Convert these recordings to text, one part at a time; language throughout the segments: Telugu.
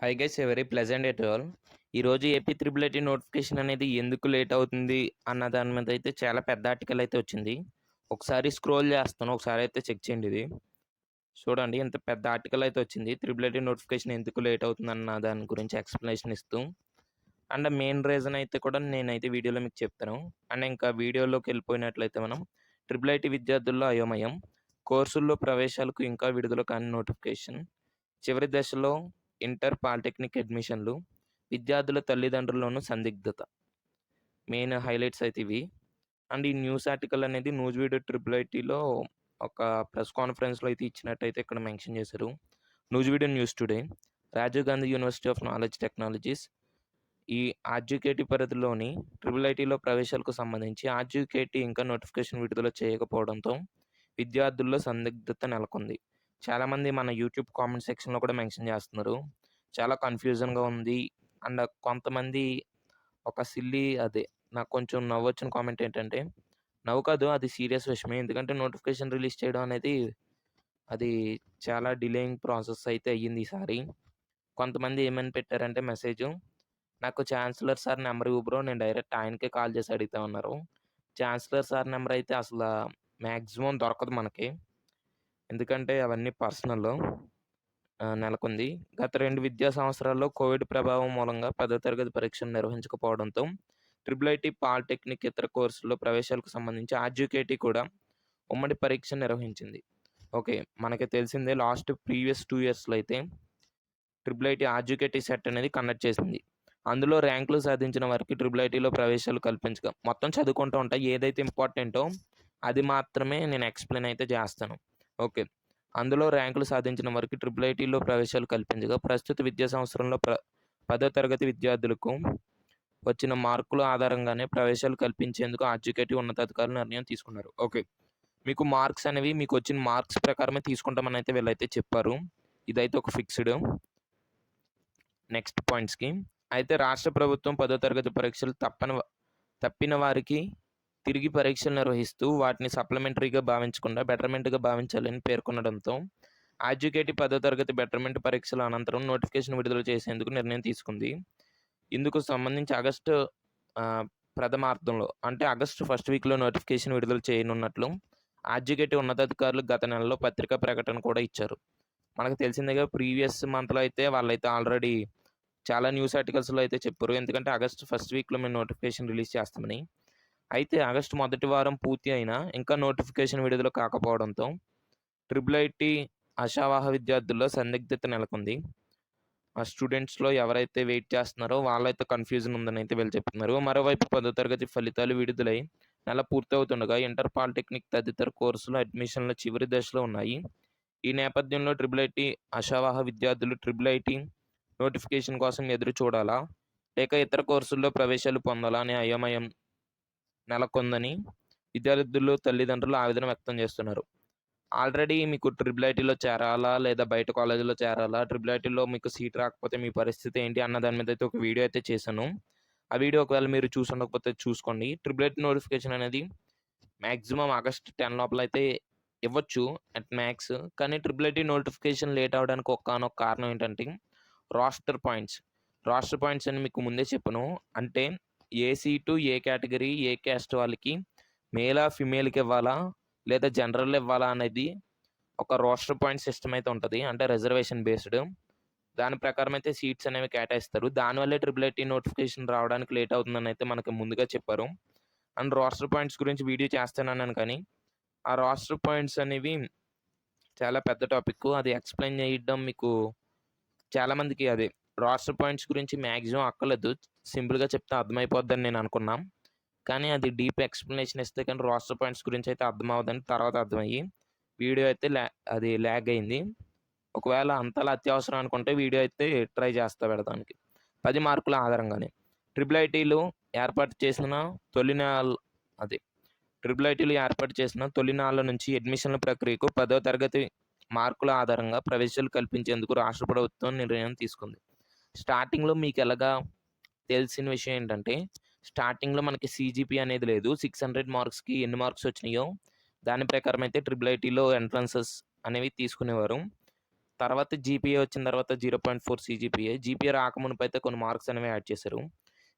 Hi guys, very pleasant at all. ఈరోజు ఏపీ త్రిబుల్ ఐటీ నోటిఫికేషన్ అనేది ఎందుకు లేట్ అవుతుంది అన్న దాని మీద అయితే చాలా పెద్ద ఆర్టికల్ అయితే వచ్చింది. ఒకసారి స్క్రోల్ చేస్తాను, ఒకసారి అయితే చెక్ చేయండి. ఇది చూడండి, ఇంత పెద్ద ఆర్టికల్ అయితే వచ్చింది. త్రిబుల్ ఐటీ నోటిఫికేషన్ ఎందుకు లేట్ అవుతుంది అన్న దాని గురించి ఎక్స్ప్లెనేషన్ ఇస్తూ, అండ్ మెయిన్ రీజన్ అయితే కూడా నేనైతే వీడియోలో మీకు చెప్తాను. అండ్ ఇంకా వీడియోలోకి వెళ్ళిపోయినట్లయితే మనం ట్రిపుల్ ఐటీ విద్యార్థుల్లో అయోమయం, కోర్సుల్లో ప్రవేశాలకు ఇంకా విడుదల కాని నోటిఫికేషన్, చివరి దశలో ఇంటర్ పాలిటెక్నిక్ అడ్మిషన్లు, విద్యార్థుల తల్లిదండ్రుల్లోనూ సందిగ్ధత. మెయిన్ హైలైట్స్ అయితే ఇవి. అండ్ ఈ న్యూస్ ఆర్టికల్ అనేది న్యూస్విడ్ ట్రిపుల్ ఐటీలో ఒక ప్రెస్ కాన్ఫరెన్స్లో అయితే ఇచ్చినట్టయితే ఇక్కడ మెన్షన్ చేశారు. న్యూస్విడ్ news today, Rajiv Gandhi university of knowledge technologies ఈ ఆర్జీకేటీ పరిధిలోని ట్రిపుల్ ఐటీలో ప్రవేశాలకు సంబంధించి ఆర్జీకేటీ ఇంకా నోటిఫికేషన్ విడుదల చేయకపోవడంతో విద్యార్థుల్లో సందిగ్ధత నెలకొంది. చాలామంది మన యూట్యూబ్ కామెంట్ సెక్షన్లో కూడా మెన్షన్ చేస్తున్నారు, చాలా కన్ఫ్యూజన్గా ఉంది. అండ్ కొంతమంది ఒక సిల్లీ నాకు కొంచెం నవ్వు వచ్చిన కామెంట్ ఏంటంటే, నవ్వు కాదు, అది సీరియస్ విషయమే. ఎందుకంటే నోటిఫికేషన్ రిలీజ్ చేయడం అనేది అది చాలా డిలేయింగ్ ప్రాసెస్ అయితే అయ్యింది ఈసారి. కొంతమంది ఏమని పెట్టారంటే మెసేజు, నాకు ఛాన్సలర్ సార్ నెంబర్ ఇవ్వు బ్రో, నేను డైరెక్ట్ ఆయనకే కాల్ చేసి అడుగుతా ఉన్నారు. ఛాన్సలర్ సార్ నెంబర్ అయితే అసలు మ్యాక్సిమం దొరకదు మనకి, ఎందుకంటే అవన్నీ పర్సనల్ నెలకొంది. గత 2 విద్యా సంవత్సరాల్లో కోవిడ్ ప్రభావం మూలంగా 10వ తరగతి పరీక్షలు నిర్వహించకపోవడంతో ట్రిపుల్ ఐటీ, పాలిటెక్నిక్ ఇతర కోర్సుల్లో ప్రవేశాలకు సంబంధించి ఆర్జీకేటీ కూడా ఉమ్మడి పరీక్ష నిర్వహించింది. ఓకే, మనకి తెలిసిందే లాస్ట్ ప్రీవియస్ 2 ఇయర్స్లో అయితే ట్రిపుల్ ఐటీ ఆర్జీకేటీ సెట్ అనేది కండక్ట్ చేసింది. అందులో ర్యాంకులు సాధించిన వారికి ట్రిపుల్ ఐటీలో ప్రవేశాలు కల్పించగా, మొత్తం చదువుకుంటూ ఉంటా, ఏదైతే ఇంపార్టెంటో అది మాత్రమే నేను ఎక్స్ప్లెయిన్ అయితే చేస్తాను. ఓకే, అందులో ర్యాంకులు సాధించిన వారికి ట్రిపుల్ ఐటీలో ప్రవేశాలు కల్పించగా, ప్రస్తుత విద్యా సంవత్సరంలో 10వ తరగతి విద్యార్థులకు వచ్చిన మార్కుల ఆధారంగానే ప్రవేశాలు కల్పించేందుకు ఆర్జీకేటీ ఉన్నతాధికారులు నిర్ణయం తీసుకున్నారు. ఓకే, మీకు మార్క్స్ అనేవి మీకు వచ్చిన మార్క్స్ ప్రకారమే తీసుకుంటామని అయితే వీళ్ళైతే చెప్పారు. ఇదైతే ఒక ఫిక్స్డ్. నెక్స్ట్ పాయింట్స్కి అయితే, రాష్ట్ర ప్రభుత్వం 10వ తరగతి పరీక్షలు తప్పిన వారికి తిరిగి పరీక్షలు నిర్వహిస్తూ వాటిని సప్లిమెంటరీగా భావించకుండా బెటర్మెంట్గా భావించాలని పేర్కొనడంతో ఆర్జీకేటీ 10వ తరగతి బెటర్మెంట్ పరీక్షల అనంతరం నోటిఫికేషన్ విడుదల చేసేందుకు నిర్ణయం తీసుకుంది. ఇందుకు సంబంధించి ఆగస్టు ప్రథమార్థంలో, అంటే ఆగస్టు ఫస్ట్ వీక్లో నోటిఫికేషన్ విడుదల చేయనున్నట్లు ఆర్జీకేటీ ఉన్నతాధికారులు గత నెలలో పత్రికా ప్రకటన కూడా ఇచ్చారు. మనకు తెలిసిందిగా ప్రీవియస్ మంత్లో అయితే వాళ్ళైతే ఆల్రెడీ చాలా న్యూస్ ఆర్టికల్స్లో అయితే చెప్పారు, ఎందుకంటే ఆగస్టు ఫస్ట్ వీక్లో మేము నోటిఫికేషన్ రిలీజ్ చేస్తామని. అయితే ఆగస్టు మొదటి వారం పూర్తి అయినా ఇంకా నోటిఫికేషన్ విడుదల కాకపోవడంతో ట్రిపుల్ ఐటీ ఆశావాహ విద్యార్థుల్లో సందిగ్ధత నెలకొంది. ఆ స్టూడెంట్స్లో ఎవరైతే వెయిట్ చేస్తున్నారో వాళ్ళైతే కన్ఫ్యూజన్ ఉందని అయితే వీళ్ళు చెప్తున్నారు. మరోవైపు 10వ తరగతి ఫలితాలు విడుదలై నెల పూర్తవుతుండగా ఇంటర్ పాలిటెక్నిక్ తదితర కోర్సుల అడ్మిషన్ల చివరి దశలో ఉన్నాయి. ఈ నేపథ్యంలో ట్రిపుల్ ఐటీ ఆశావాహ విద్యార్థులు ట్రిపుల్ ఐటీ నోటిఫికేషన్ కోసం ఎదురు చూడాలా, లేక ఇతర కోర్సుల్లో ప్రవేశాలు పొందాలా అనే అయోమయం నెలకొందని విద్యార్థులు, తల్లిదండ్రులు ఆవేదన వ్యక్తం చేస్తున్నారు. ఆల్రెడీ మీకు ట్రిపుల్ ఐటీలో చేరాలా లేదా బయట కాలేజీలో చేరాలా, ట్రిపుల్ ఐటీలో మీకు సీట్ రాకపోతే మీ పరిస్థితి ఏంటి అన్న దాని మీద అయితే ఒక వీడియో అయితే చేశాను. ఆ వీడియో ఒకవేళ మీరు చూసి ఉండకపోతే చూసుకోండి. ట్రిపుల్ ఐటీ నోటిఫికేషన్ అనేది మ్యాక్సిమం ఆగస్ట్ 10 లోపల అయితే ఇవ్వచ్చు అట్ మ్యాక్స్. కానీ ట్రిపుల్ ఐటీ నోటిఫికేషన్ లేట్ అవడానికి ఒక్కనొక కారణం ఏంటంటే రాస్టర్ పాయింట్స్ అని మీకు ముందే చెప్పను. అంటే ఏ సీటు, ఏ కేటగిరీ, ఏ క్యాస్ట్ వాళ్ళకి మేలా ఫిమేల్కి ఇవ్వాలా లేదా జనరల్ ఇవ్వాలా అనేది ఒక రోస్టర్ పాయింట్ సిస్టమ్ అయితే ఉంటుంది, అంటే రిజర్వేషన్ బేస్డ్. దాని ప్రకారం అయితే సీట్స్ అనేవి కేటాయిస్తారు. దానివల్లే ట్రిపుల్ ఐటీ నోటిఫికేషన్ రావడానికి లేట్ అవుతుందని అయితే మనకి ముందుగా చెప్పారు. అండ్ రోస్టర్ పాయింట్స్ గురించి వీడియో చేస్తానన్నాను, కానీ ఆ రోస్టర్ పాయింట్స్ అనేవి చాలా పెద్ద టాపిక్. అది ఎక్స్ప్లెయిన్ చేయడం మీకు చాలామందికి రోస్టర్ పాయింట్స్ గురించి మ్యాక్సిమం అక్కర్లేదు, సింపుల్గా చెప్తే అర్థమైపోద్దని నేను అనుకున్నాం. కానీ అది డీప్ ఎక్స్ప్లెనేషన్ ఇస్తే కానీ రోస్టర్ పాయింట్స్ గురించి అయితే అర్థం అవ్వదని తర్వాత అర్థమయ్యి వీడియో అయితే ల్యాగ్ అయింది. ఒకవేళ అంతలా అత్యవసరం అనుకుంటే వీడియో అయితే ట్రై చేస్తా పెడతానికి. 10 మార్కుల ఆధారంగానే ట్రిపుల్ ఐటీలు ఏర్పాటు చేసిన తొలి నాళ్ళ నుంచి అడ్మిషన్ల ప్రక్రియకు 10వ తరగతి మార్కుల ఆధారంగా ప్రవేశాలు కల్పించేందుకు రాష్ట్ర ప్రభుత్వం నిర్ణయం తీసుకుంది. స్టార్టింగ్లో మీకు ఎలాగా తెలిసిన విషయం ఏంటంటే, స్టార్టింగ్లో మనకి సీజీపీ అనేది లేదు. 600 మార్క్స్కి ఎన్ని మార్క్స్ వచ్చినాయో దాని ప్రకారం అయితే ట్రిపుల్ ఐటీలో ఎంట్రన్సెస్ అనేవి తీసుకునేవారు. తర్వాత జీపీఏ వచ్చిన తర్వాత 0.4 సీజీపీఏ. జీపీఏ రాకమునుపైతే కొన్ని మార్క్స్ అనేవి యాడ్ చేశారు.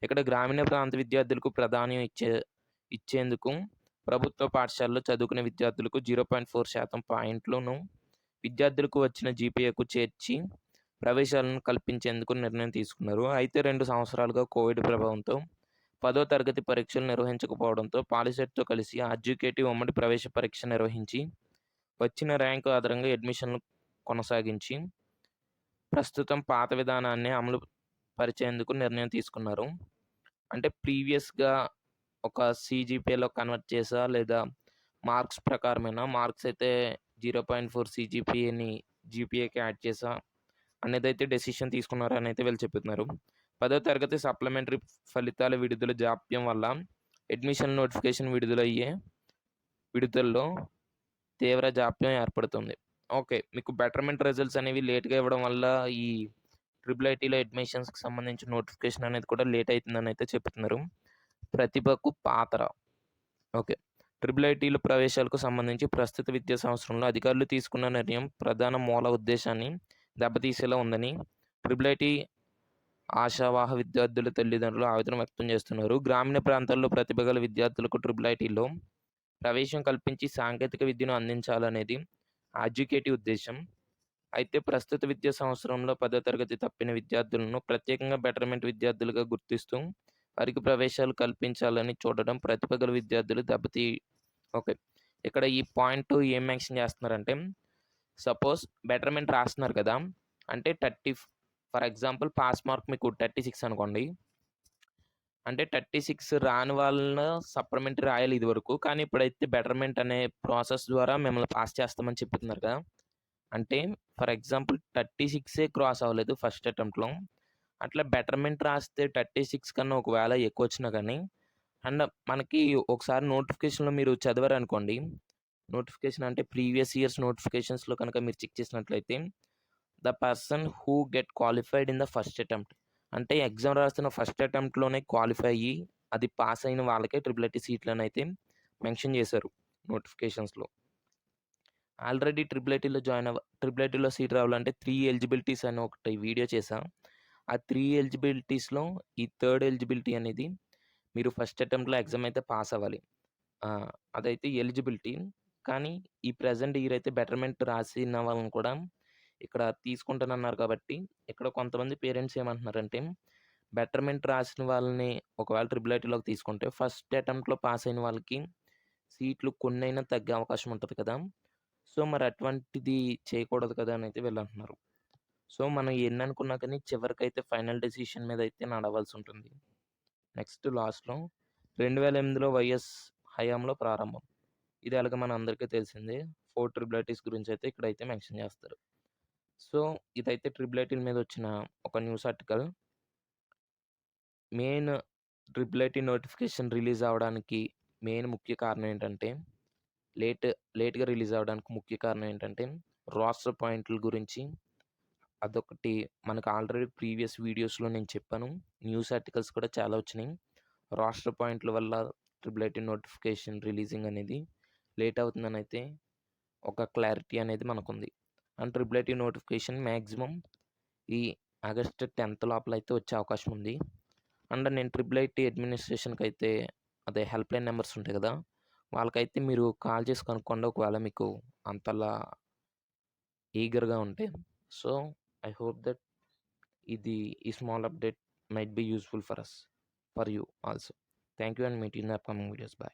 ఇక్కడ గ్రామీణ ప్రాంత విద్యార్థులకు ప్రాధాన్యం ఇచ్చేందుకు ప్రభుత్వ పాఠశాలలో చదువుకునే విద్యార్థులకు 0.4% పాయింట్లను విద్యార్థులకు వచ్చిన జీపీఏకు చేర్చి ప్రవేశాలను కల్పించేందుకు నిర్ణయం తీసుకున్నారు. అయితే 2 సంవత్సరాలుగా కోవిడ్ ప్రభావంతో 10వ తరగతి పరీక్షలు నిర్వహించకపోవడంతో పాలిసెట్‌తో కలిసి ఎడ్యుకేటివ్ ఉమ్మడి ప్రవేశ పరీక్ష నిర్వహించి వచ్చిన ర్యాంకు ఆధారంగా అడ్మిషన్‌లు కొనసాగించి ప్రస్తుతం పాత విధానాన్నే అమలు పరిచేందుకు నిర్ణయం తీసుకున్నారు. అంటే ప్రీవియస్‌గా ఒక సీజీపీఏలో కన్వర్ట్ చేసా లేదా మార్క్స్ ప్రకారమేనా, మార్క్స్ అయితే 0.4 సీజీపీఏని జీపీఏకి యాడ్ చేసా అనేదైతే డెసిషన్ తీసుకున్నారని అయితే వీళ్ళు చెప్తున్నారు. 10వ తరగతి సప్లిమెంటరీ ఫలితాల విడుదల జాప్యం వల్ల అడ్మిషన్ నోటిఫికేషన్ విడుదలలో తీవ్ర జాప్యం ఏర్పడుతుంది. ఓకే. మీకు బెటర్మెంట్ రిజల్ట్స్ అనేవి లేట్‌గా ఇవ్వడం వల్ల ఈ ట్రిపుల్ ఐటీలో అడ్మిషన్స్‌కి సంబంధించిన నోటిఫికేషన్ అనేది కూడా లేట్ అవుతుందని అయితే చెప్తున్నారు. ప్రతిభకు పాత్ర. ఓకే. ట్రిపుల్ ఐటీలో ప్రవేశాలకు సంబంధించి ప్రస్తుత విద్యా సంవత్సరంలో అధికారులు తీసుకున్న నిర్ణయం ప్రధాన మూల ఉద్దేశాన్ని దెబ్బతీసేలా ఉందని ట్రిపుల్ ఐటీ ఆశావాహ విద్యార్థుల తల్లిదండ్రులు ఆవేదన వ్యక్తం చేస్తున్నారు. గ్రామీణ ప్రాంతాల్లో ప్రతిభ గల విద్యార్థులకు ట్రిపుల్ ఐటీలో ప్రవేశం కల్పించి సాంకేతిక విద్యను అందించాలనేది ఎడ్యుకేటివ్ ఉద్దేశం. అయితే ప్రస్తుత విద్యా సంవత్సరంలో 10వ తరగతి తప్పిన విద్యార్థులను ప్రత్యేకంగా బెటర్మెంట్ విద్యార్థులుగా గుర్తిస్తూ వారికి ప్రవేశాలు కల్పించాలని చూడడం ప్రతిభ గల విద్యార్థులు ఓకే. ఇక్కడ ఈ పాయింట్ ఏం మెన్షన్ చేస్తున్నారంటే, సపోజ్ బెటర్మెంట్ రాస్తున్నారు కదా! అంటే ఫర్ ఎగ్జాంపుల్ పాస్ మార్క్ మీకు 36 అనుకోండి. అంటే 36 రాని వాళ్ళని సప్లిమెంటరీ రాయాలి ఇదివరకు. కానీ ఇప్పుడైతే బెటర్మెంట్ అనే ప్రాసెస్ ద్వారా మిమ్మల్ని పాస్ చేస్తామని చెప్తున్నారు కదా! అంటే ఫర్ ఎగ్జాంపుల్ 36 క్రాస్ అవ్వలేదు ఫస్ట్ అటెంప్ట్‌లో. అట్లా బెటర్మెంట్ రాస్తే 36 కన్నా ఒకవేళ ఎక్కువొచ్చినా గానీ అండ్ మనకి ఒకసారి నోటిఫికేషన్‌లో మీరు చదివారనుకోండి. నోటిఫికేషన్ అంటే ప్రీవియస్ ఇయర్స్ నోటిఫికేషన్స్‌లో కనుక మీరు చెక్ చేసినట్లయితే, the person who get qualified in the first attempt. అంటే ఎగ్జామ్ రాస్తున్న ఫస్ట్ అటెంప్ట్‌లోనే క్వాలిఫై అయ్యి, అది పాస్ అయిన వాళ్ళకే ట్రిపుల్ ఐటీ సీట్లనైతే మెన్షన్ చేశారు నోటిఫికేషన్స్‌లో. ఆల్రెడీ ట్రిపుల్ ఐటీలో సీట్ రావాలంటే 3 ఎలిజిబిలిటీస్ అని ఒకటి వీడియో చేశా. ఆ 3 ఎలిజిబిలిటీస్‌లో ఈ థర్డ్ ఎలిజిబిలిటీ అనేది మీరు ఫస్ట్ అటెంప్ట్‌లో ఎగ్జామ్ అయితే పాస్ అవ్వాలి. అదైతే ఎలిజిబిలిటీ. కానీ ఈ ప్రెజెంట్ ఇయర్ అయితే బెటర్మెంట్ రాసిన వాళ్ళని కూడా ఇక్కడ తీసుకుంటానన్నారు కాబట్టి, ఇక్కడ కొంతమంది పేరెంట్స్ ఏమంటున్నారంటే, బెటర్మెంట్ రాసిన వాళ్ళని ఒకవేళ ట్రిపుల్ ఐటీలోకి తీసుకుంటే ఫస్ట్ అటెంప్ట్‌లో పాస్ అయిన వాళ్ళకి సీట్లు కొన్నైనా తగ్గే అవకాశం ఉంటది కదా! సో, మరి అటువంటిది చేయకూడదు కదా! అని అయితే వీళ్ళంటున్నారు. సో, మనం ఎన్ననుకున్నా కానీ చివరికైతే ఫైనల్ డెసిషన్ మీద అయితే నడవాల్సి ఉంటుంది. నెక్స్ట్ లాస్ట్‌లో 2008లో వైఎస్ హయాంలో ప్రారంభం. ఇది ఎలాగో మనందరికీ తెలిసిందే. 4 ట్రిపుల్ ఐటీస్ గురించి అయితే ఇక్కడైతే మెన్షన్ చేస్తారు. సో, ఇదైతే ట్రిపుల్ ఐటీల మీద వచ్చిన ఒక news article. Main triple IT notification release అవ్వడానికి మెయిన్ ముఖ్య కారణం ఏంటంటే, లేట్‌గా రిలీజ్ అవ్వడానికి ముఖ్య కారణం ఏంటంటే, రోస్టర్ పాయింట్‌ల గురించి అదొకటి మనకు ఆల్రెడీ ప్రీవియస్ వీడియోస్‌లో నేను చెప్పాను. న్యూస్ ఆర్టికల్స్ కూడా చాలా వచ్చినాయి. రోస్టర్ పాయింట్‌ల వల్ల ట్రిపుల్ ఐటీ నోటిఫికేషన్ రిలీజింగ్ అనేది లేట్ అవుతుందనైతే ఒక క్లారిటీ అనేది మనకుంది. And triple IT notification maximum ఈ ఆగస్ట్ 10th లోపల అయితే వచ్చే అవకాశం ఉంది. అండ్ నేను ట్రిపుల్ ఐటీ అడ్మినిస్ట్రేషన్‌కైతే అదే హెల్ప్‌లైన్ నంబర్స్ ఉంటాయి కదా! వాళ్ళకైతే మీరు కాల్ చేసి కనుక్కోండి ఒకవేళ మీకు అంతలా ఈగర్‌గా ఉంటే. సో, ఐ హోప్ దట్ ఈ small update might be useful for you also. Thank you and meet you in the upcoming videos. By.